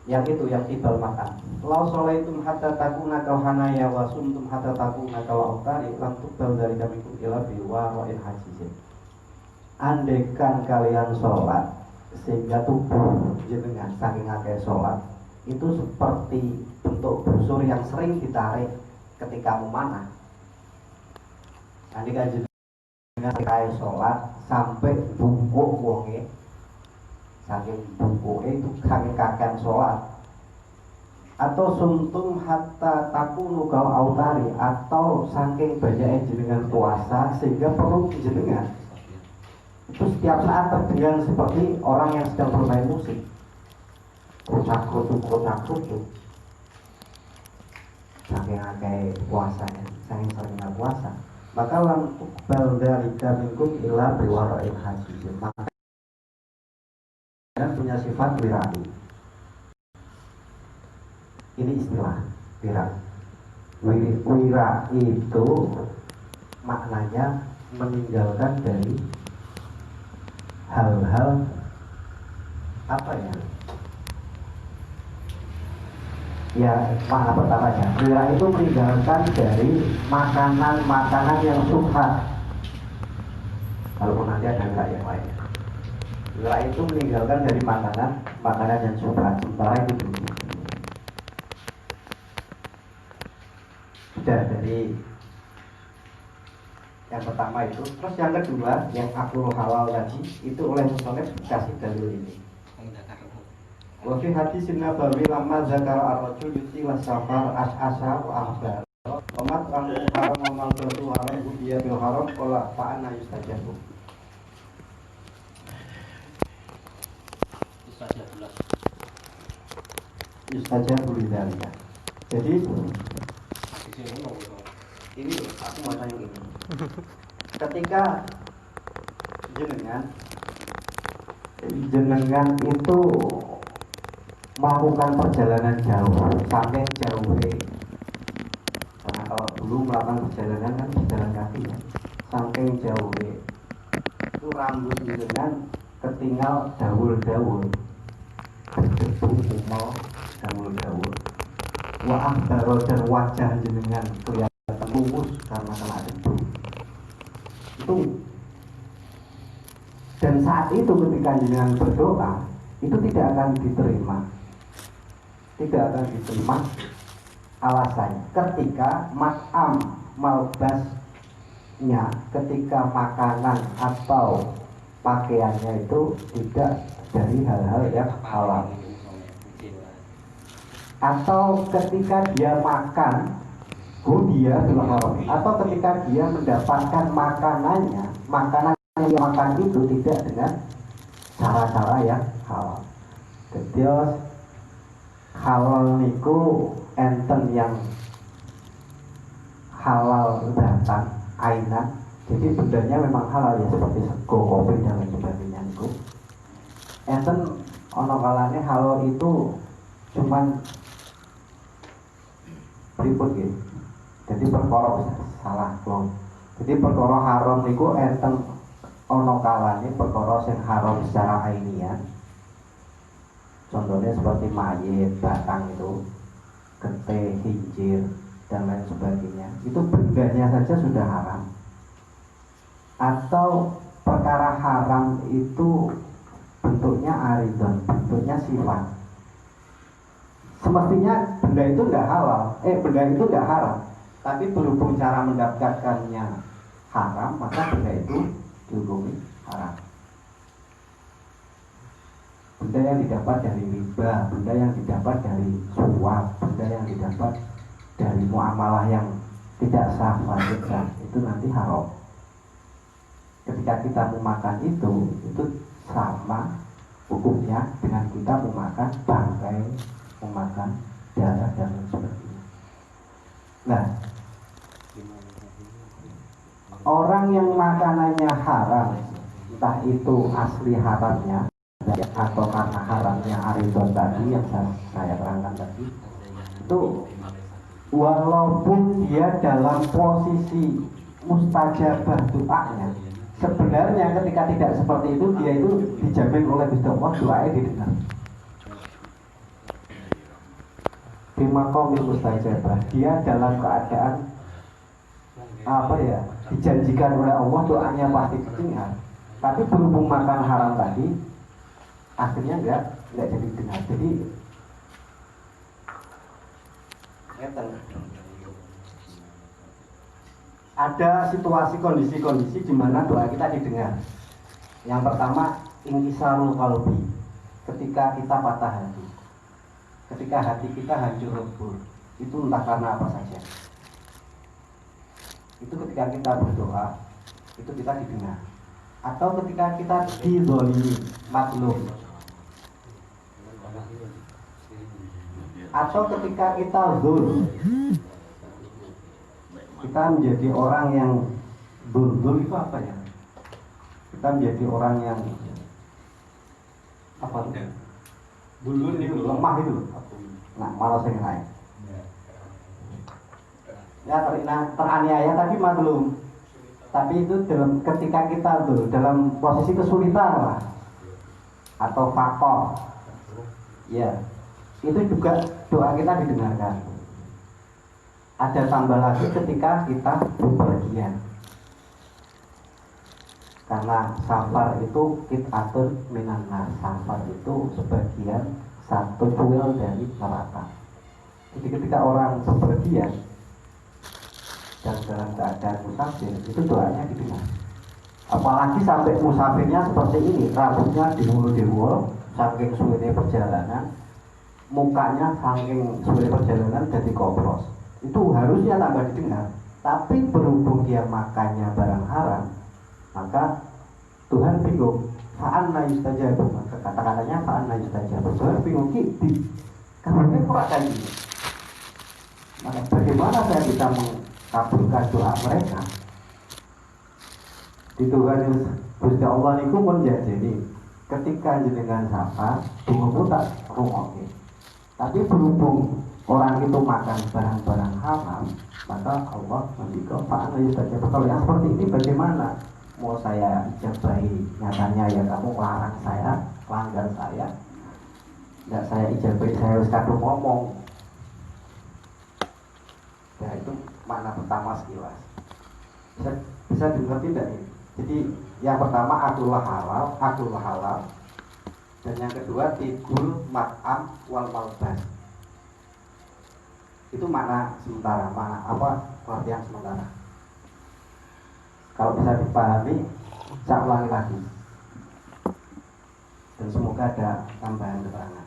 yang itu yang tibal makan. Lau solaitum hatta takuna kal hanaya wa sumtum hatta takuna kal autari lam tuqbal dari kamikum ila biwaro'in hajizin. Andekan kalian sholat sehingga tubuh jenengan saking akeh sholat itu seperti bentuk busur yang sering ditarik ketika memanah. Andekan jenengan kaya sholat sampai bungkuk wonge, saking bungkuknya itu kakean sholat, atau sumtum hatta takunu kal autari, atau saking banyaknya jenengan puasa sehingga perut jenengan itu setiap saat terdengar seperti orang yang sedang bermain musik, krucak-krucuk, saking akeh puasanya, saking seringnya puasa, maka lam tuqbal dari minkum illa biwaro'in hajizin. Maka punya sifat wirai. Ini istilah wira. Wira itu maknanya meninggalkan dari hal-hal apa ya? Ya, makna pertamanya wira itu meninggalkan dari makanan-makanan yang syubhat. Kalau nanti ada wira yang lain. Wira itu meninggalkan dari makanan yang syubhat. Sementara itu dulu. Sudah dari yang pertama itu. Terus yang kedua yang aku halal tadi itu oleh musonef dikasih dalil ini. Wa fi hadisin nabawi lamma zakara ar-rajul yutila safar as'asa wa ahbar. Wa mat'amu haram wa malbatu haram ubiya bil haram qala fa anna yustajabu. Yustajabu lidzalika. Jadi ini aku mau tanya ini. Ketika jenengan itu melakukan perjalanan jauh, sampai jauh, karena kalau dulu melakukan perjalanan kan berjalan kaki ya, sampai jauh, itu rambut jenengan ketinggal dawul-dawul, berdebu umel dawul-dawul, wa akhdaro dan wajah jenengan kelihatan lumus karena kena debu. Itu dan saat itu ketika jenengan berdoa itu tidak akan diterima. Alasannya ketika mat'am malbasnya, ketika makanan atau pakaiannya itu tidak dari hal-hal yang halal, atau ketika dia makan dia bil haram, atau ketika dia mendapatkan makanan yang dia makan itu tidak dengan cara-cara yang halal. Terus halal niku enten yang halal datang ainan, jadi bendanya memang halal ya, seperti sego, kopi dan lain sebagainya niku. Enten ono kalane halal itu cuman pripun gitu. Jadi perkara salah klon. Jadi perkara haram niku enten ono kalane perkara sing haram secara ainian. Contohnya seperti mayit, batang itu, getih, hincir dan lain sebagainya. Itu bendanya saja sudah haram. Atau perkara haram itu bentuknya aridon, bentuknya sifat. Semestinya benda itu tidak halal, benda itu tidak haram. Tapi berhubung cara mendapatkannya haram, maka benda itu dihukumi haram. Benda yang didapat dari riba, benda yang didapat dari suap, benda yang didapat dari muamalah yang tidak sah, itu nanti haram. Ketika kita memakan itu sama hukumnya dengan kita memakan bangkai, memakan darah dan sebagainya. Nah, orang yang makanannya haram, entah itu asli haramnya atau karena haramnya aridon tadi yang saya terangkan tadi, itu walaupun dia dalam posisi mustajabah doanya, sebenarnya ketika tidak seperti itu dia itu dijamin oleh Gusti Allah doanya didengar. bimaqamil mustajabah, dia dalam keadaan dijanjikan oleh Allah doanya pasti didengar, tapi berhubung makan haram tadi akhirnya enggak jadi dengar. Jadi ada situasi kondisi-kondisi di mana doa kita didengar. Yang pertama, inkisarul qalbi, ketika kita patah hati, ketika hati kita hancur lebur, itu entah karena apa saja. Itu ketika kita berdoa, itu kita didengar. Atau ketika kita dizalimi, maklum. Atau ketika kita zulm, kita menjadi orang yang zulm itu apa ya? Kita menjadi orang yang apa? Bulun itu lemah itu. Nah, malah saya naik. Ya teraniaya tapi maklum. Tapi itu ketika kita tuh dalam posisi kesulitan lah atau fakor, ya itu juga doa kita didengarkan. Ada tambah lagi ketika kita bepergian, karena safar itu kit'atun minan nar, safar itu sebagian satu kuil dari neraka. Jadi ketika orang bepergian dan dalam keadaan musafir, itu doanya didengar. Apalagi sampai musafirnya seperti ini, rambutnya diulur-diulur saking sulitnya perjalanan, mukanya saking sulitnya perjalanan jadi kopros, itu harusnya tambah didengar. Tapi berhubung dia makannya barang haram, maka Tuhan bingung, fa'anna yustajabu, maka kata-katanya fa'anna yustajabu. Tuhan bingung, karena kurang kayak gini, maka bagaimana saya bisa kabulkan doa mereka? Di Tuhan Gusti Allah niku pun jadi ketika jenengan sapa bunga tak rungokke. Tapi berhubung orang itu makan barang-barang haram, maka Allah mendikau fa'ala yustajab. Kalau yang seperti ini bagaimana? Mau saya ijabahi, nyatanya ya kamu larang saya, langgar saya, nggak saya ijabahi, saya harus kadung ngomong. Ya itu makna pertama sekilas. Bisa dimengerti tidak ini? Jadi yang pertama akullah halal, dan yang kedua tibul mat'am wal malbas. Itu makna sementara, makna apa? Pengertian sementara. Kalau bisa dipahami, saya ulangi lagi. Dan semoga ada tambahan keterangan.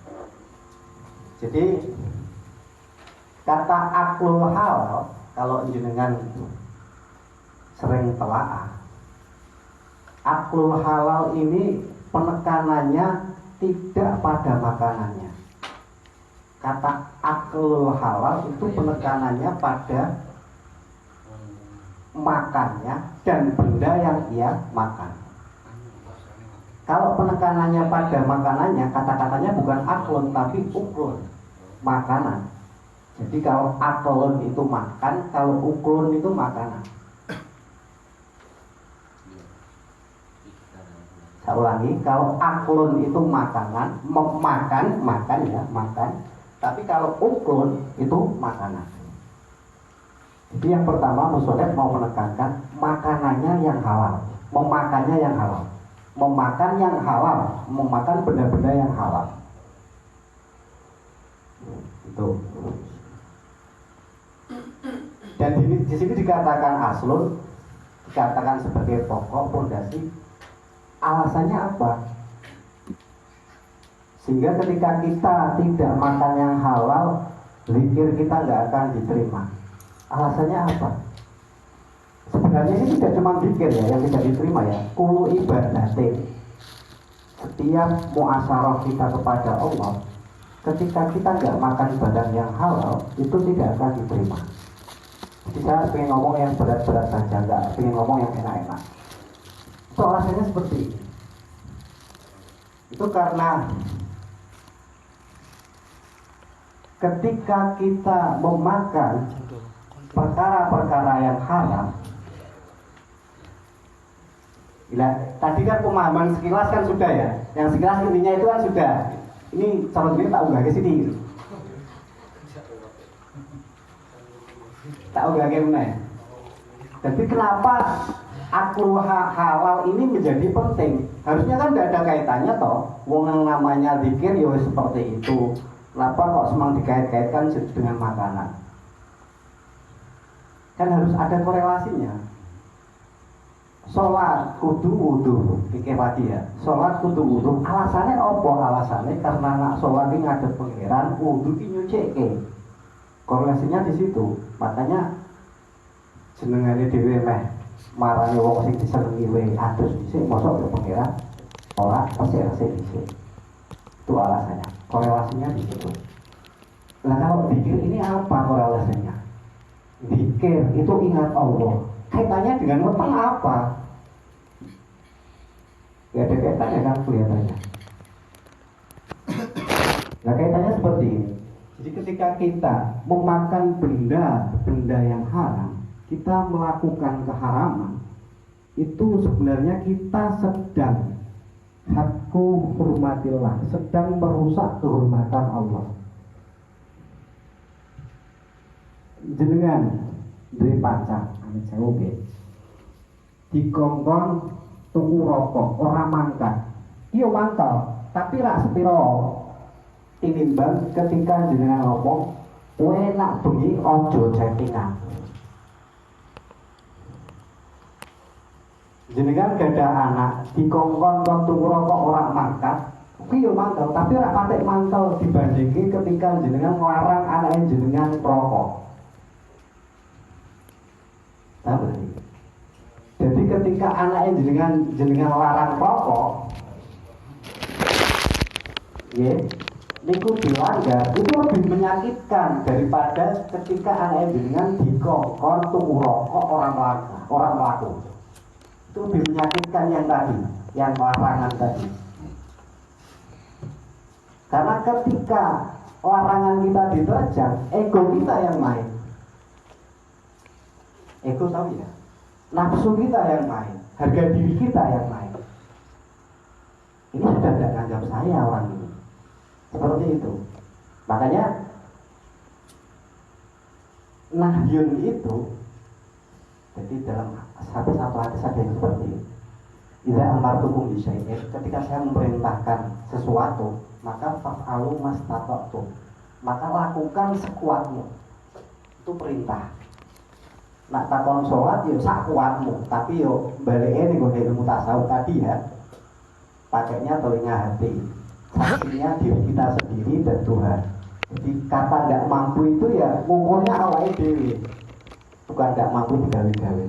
Jadi kata aklul halal, kalau jenengan sering telaah, aklul halal ini penekanannya tidak pada makanannya. Kata aklul halal itu penekanannya pada makannya dan benda yang ia makan. Kalau penekanannya pada makanannya, kata-katanya bukan aklun tapi uklun, makanan. Jadi kalau aklun itu makan, kalau uklun itu makanan. Saya ulangi, kalau aklun itu makanan, makan. Tapi kalau uklun itu makanan. Jadi yang pertama musholeh mau menekankan makanannya yang halal, memakannya yang halal, memakan yang halal, memakan benda-benda yang halal. Itu. Dan di sini dikatakan aslun, dikatakan sebagai pokok pondasi. Alasannya apa? Sehingga ketika kita tidak makan yang halal, zikir kita nggak akan diterima. Alasannya apa? Sebenarnya ini tidak cuma zikir ya yang tidak diterima ya. Kulu ibadatin. Setiap muasyarah kita kepada Allah, ketika kita nggak makan barang yang halal, itu tidak akan diterima. Jadi saya pengen ngomong yang berat-berat saja, nggak pengen ngomong yang enak-enak. Itu alasannya seperti ini. Itu karena ketika kita memakan perkara-perkara yang haram, tadi kan pemahaman sekilas kan sudah ya, yang sekilas intinya itu kan sudah. Ini calon ini tak unggah ke sini. Tak gimana? Jadi kenapa aklu halal ini menjadi penting? Harusnya kan tidak ada kaitannya toh. Wong yang namanya zikir ya seperti itu. Kenapa kok semang dikait-kaitkan dengan makanan? Kan harus ada korelasinya. Sholat kudu wudu, pikir lagi ya. Sholat kudu wudu. Alasannya apa? Alasannya karena nak sholat ini ngadep pengiran, wudu ini nyucike. Korelasinya di situ. Makanya jenengane dhewe meh marane wong sing disenengi wae adus dhisik mosok ke pengiran ora resik-resik dhisik. Itu alasannya. Korelasinya di situ. Nah kalau zikir ini apa korelasinya? Zikir itu ingat Allah. Kaitannya dengan weteng apa? Ya ada kaitannya kan kelihatannya. Nah kaitannya seperti ini. Jadi ketika kita memakan benda yang haram, kita melakukan keharaman, itu sebenarnya kita sedang hakku hurmatillah, sedang merusak kehormatan Allah. Jenengan duwe pacar, amit sewu nggih. Dikongkon tuku rokok ora mangkat. Iya mantap, tapi rak sepiro tinimbang ketika jenengan ngomong kowe nak bengi aja chattingan. Jenengan gada anak dikongkon kon tuku rokok ora mangkat. Kuwi yo mantap, tapi rak patek mantel dibandingke ketika jenengan nglarang anake jenengan rokok. Tahu? Jadi ketika anaknya jenengan larang rokok, ya, niku dilanggar itu lebih menyakitkan daripada ketika anaknya jenengan dikongkon tuku rokok orang melaku. Itu lebih menyakitkan yang tadi, yang larangan tadi. Karena ketika larangan kita diterjang, ego kita yang main. Ego tahu ya, nafsu kita yang main, harga diri kita yang main. Ini sudah tidak anggap saya orang ini. Seperti itu. Makanya nahyun itu, jadi dalam satu hadis ada yang seperti ini. Idza amartukum bi syai'in, ketika saya memerintahkan sesuatu, maka fa'alu mastata'tum, maka lakukan sekuatmu. Itu perintah. Nak takon sholat yo sak kuatmu, tapi yo baliknya nih gue ilmu tasawuf tadi ya, pakainya telinga hati, saksinya diri kita sendiri dan Tuhan. Jadi kata nggak mampu itu ya ngukurnya awalnya dewi, bukan nggak mampu digawe-gawe.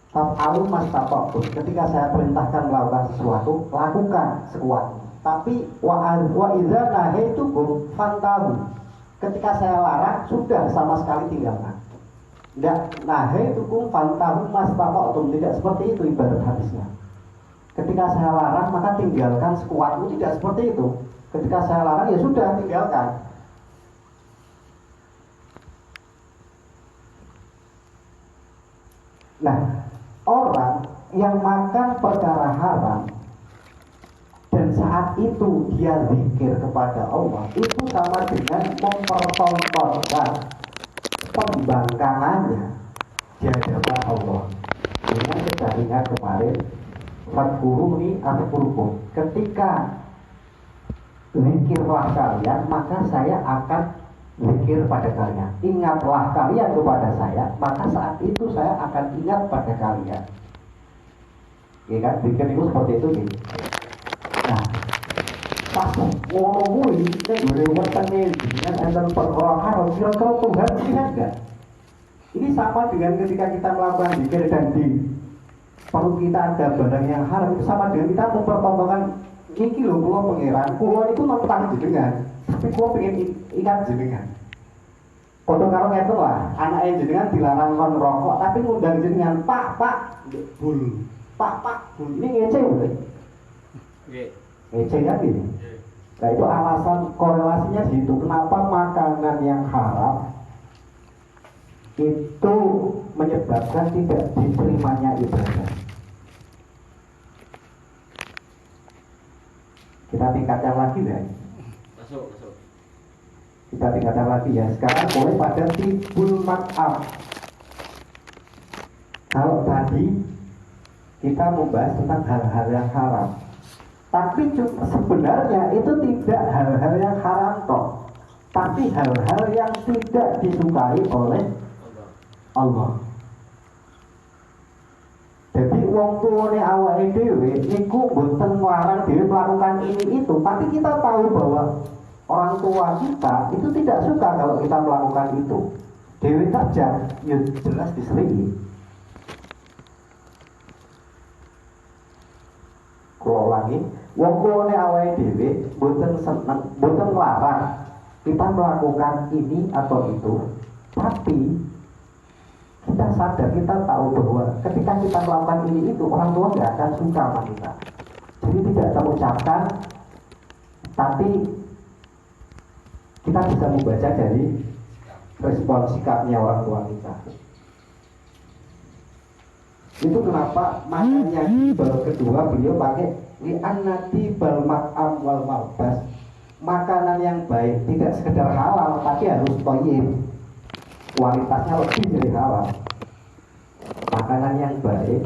Taf'alu mastata'tum, ketika saya perintahkan melakukan sesuatu, lakukan sekuatmu. Tapi wa idza nahaitukum fantahu, ketika saya larang sudah sama sekali tinggalkan. Tidak, nahaitukum fantahu mastata'tum, tidak seperti itu ibarat hadisnya. Ketika saya larang maka tinggalkan sekuatmu, tidak seperti itu. Ketika saya larang ya sudah tinggalkan. Nah, orang yang makan perkara haram dan saat itu dia zikir kepada Allah, itu sama dengan mempertontonkan pembangkangannya di hadapan Allah. Dengan kita ingat kemarin Fadkuruni azkurkum, ketika zikirlah kalian maka saya akan zikir pada kalian. Ingatlah kalian kepada saya, maka saat itu saya akan ingat pada kalian. Ya kan, zikir itu seperti itu gitu. Nah, pas ngono kuwi nek gone wetenge dengan enten perkara haram, kira-kira Tuhan ingat enggak? Ini sama dengan ketika kita melakukan zikir dan di perut kita ada barang yang haram, itu sama dengan kita mempertontonkan iki lho kula pangeran, kula itu nentang jenengan, tapi kula pengen ingat jenengan. Padha karo ngeten lah, anake jenengan dilarang kon rokok, tapi ngundang jenengan, Pak, bul. Pak, bul. Ini ngece lho. Nggih. Ngece kan ini. Nah itu alasan korelasinya di situ. Kenapa makanan yang haram itu menyebabkan tidak diterimanya ibadah. Kita tingkatkan lagi deh. Masuk. Kita tingkatkan lagi ya. Sekarang boleh pada tibul mat'am. Kalau tadi kita membahas tentang hal-hal yang haram, tapi sebenarnya itu tidak hal-hal yang haram toh, tapi hal-hal yang tidak disukai oleh Allah. Jadi wong tuane awake dhewe niku boten nglarang dhewe melakukan ini itu, tapi kita tahu bahwa orang tua kita itu tidak suka kalau kita melakukan itu. Dewi kerja, ya jelas diselingi. Kalau lagi, wong tuane awake dhewe boten seneng, boten nglarang kita melakukan ini atau itu, tapi kita sadar, kita tahu bahwa ketika kita melakukan ini itu orang tua tidak akan suka sama kita. Jadi tidak terucapkan, tapi kita bisa membaca dari respon sikapnya orang tua kita. Itu kenapa makanya di bab kedua beliau pakai li annati bal mat'am wal malbas. Makanan yang baik tidak sekedar halal tapi harus thayyib. Kualitasnya lebih dari halal. Makanan yang baik,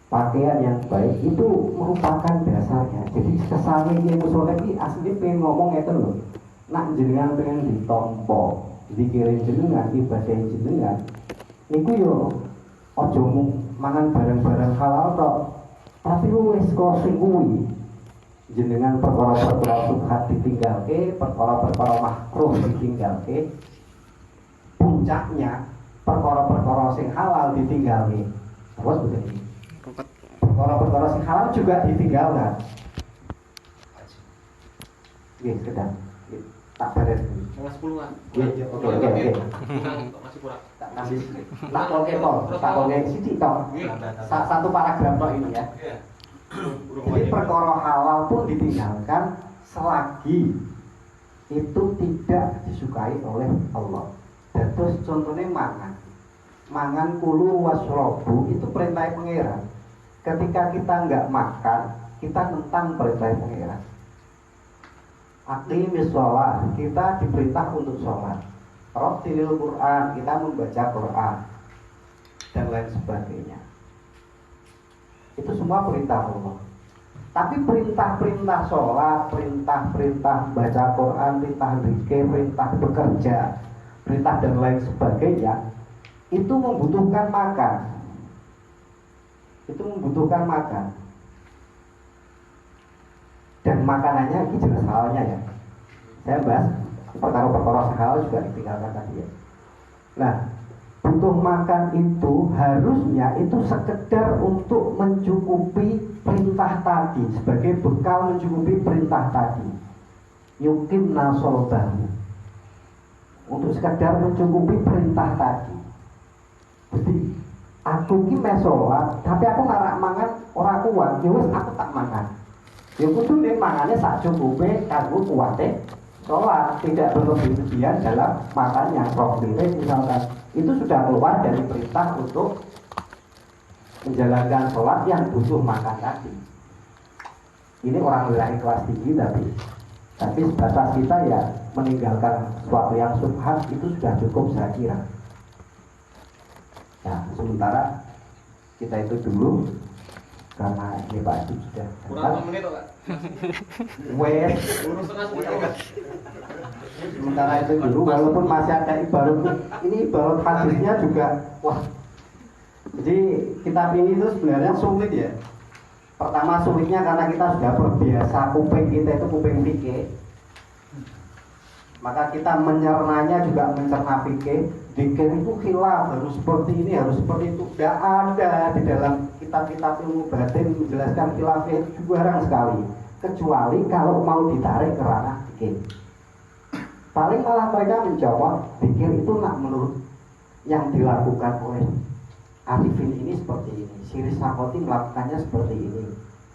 pakaian yang baik itu merupakan dasarnya. Jadi kesannya yang musoleh ini asli pengen ngomong itu loh. Nak jenengan pengen ditompo, dikirim jenengan, ibadah jenengan. Niku yo ojo mangan barang-barang halal tok. Tapi wis kok sing kuwi jenengan perkara-perkara subhat ditinggalke, perkara-perkara makruh ditinggalke. Puncaknya perkara-perkara sing halal ditinggalke. Terus begini. Perkara-perkara sing halal juga ditinggalkan. Nggih, sedang. Tak beres. Mas 10-an. Oke. Masih kurang. Tak kasih. Tak kolke sithik tok. Satu paragraf tok ini ya. Jadi perkara halal pun ditinggalkan selagi itu tidak disukai oleh Allah. Dan terus contohnya mangan kulu wasrobu itu perintah pangeran. Ketika kita nggak makan, kita tentang perintah pangeran. Aqimis sholat, kita diperintah untuk sholat. Rattilil Quran, kita membaca Quran dan lain sebagainya. Itu semua perintah Allah. Tapi perintah-perintah sholat, perintah-perintah baca Quran, perintah zikir, perintah bekerja, perintah dan lain sebagainya, itu membutuhkan makan. Itu membutuhkan makan. Dan makanannya ini jelas halalnya ya. Saya bahas perkara-perkara halal juga ditinggalkan tadi ya. Nah, butuh makan itu harusnya itu sekedar untuk mencukupi perintah tadi, sebagai bekal mencukupi perintah tadi. Yukim nasolbahu, untuk sekedar mencukupi perintah tadi. Jadi aku ki sholat, tapi aku ngarak mangan ora kuat, ya wis aku tak mangan. Ya kudu ning mangane sak cukupe kanggo kuwate sholat, tidak berlebihan dalam makannya. Profile misalkan itu sudah keluar dari perintah untuk menjalankan sholat yang butuh makan tadi. Ini orang wilayah kelas tinggi tapi sebatas kita ya meninggalkan sesuatu yang subhan itu sudah cukup saya kira. Nah, sementara kita itu dulu karena ini Pak itu sudah kurang 5 menit Pak. Wes sementara itu dulu walaupun masih ada ibarat ini ibarat hadisnya juga wah. Jadi kitab ini itu sebenarnya sulit ya. Pertama sulitnya karena kita sudah terbiasa kuping kita itu kuping fikih. Maka kita mencernanya juga mencerna fikih. Dikir itu khilaf, harus seperti ini, harus seperti itu. Tidak ada di dalam kitab-kitab ilmu batin menjelaskan khilaf itu jarang sekali. Kecuali kalau mau ditarik ke ranah fikih. Paling malah mereka menjawab dikir itu nak menurut yang dilakukan oleh Arifin ini seperti ini, Siri Sakoti melakukannya seperti ini,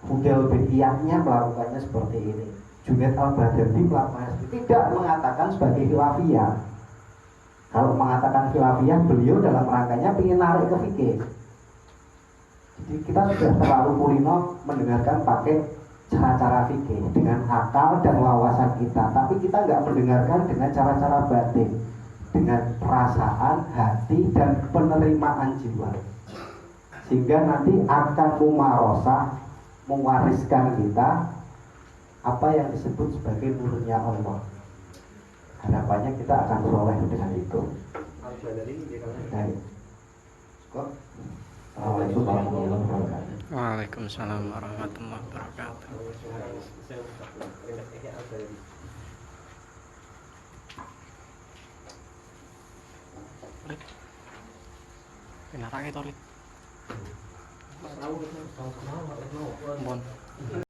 Fudel Bediahnya melakukannya seperti ini, Junaid Al-Baghdadi melakukannya seperti ini. Tidak mengatakan sebagai khilafiyah. Kalau mengatakan khilafiyah, beliau dalam rangkanya ingin narik ke fikih. Jadi kita sudah terlalu kulino mendengarkan pakai cara-cara fikih, dengan akal dan wawasan kita, tapi kita nggak mendengarkan dengan cara-cara batin, dengan perasaan, hati, dan penerimaan jiwa, sehingga nanti akan mumarosah, mewariskan kita apa yang disebut sebagai nurnya Allah. Harapannya kita akan soleh dengan itu. Baik. Kok? Assalamualaikum warahmatullahi wabarakatuh. Waalaikumsalam warahmatullahi wabarakatuh. Pinarake to, Rit. Tahu, tahu, tahu, tahu, tahu. Bon.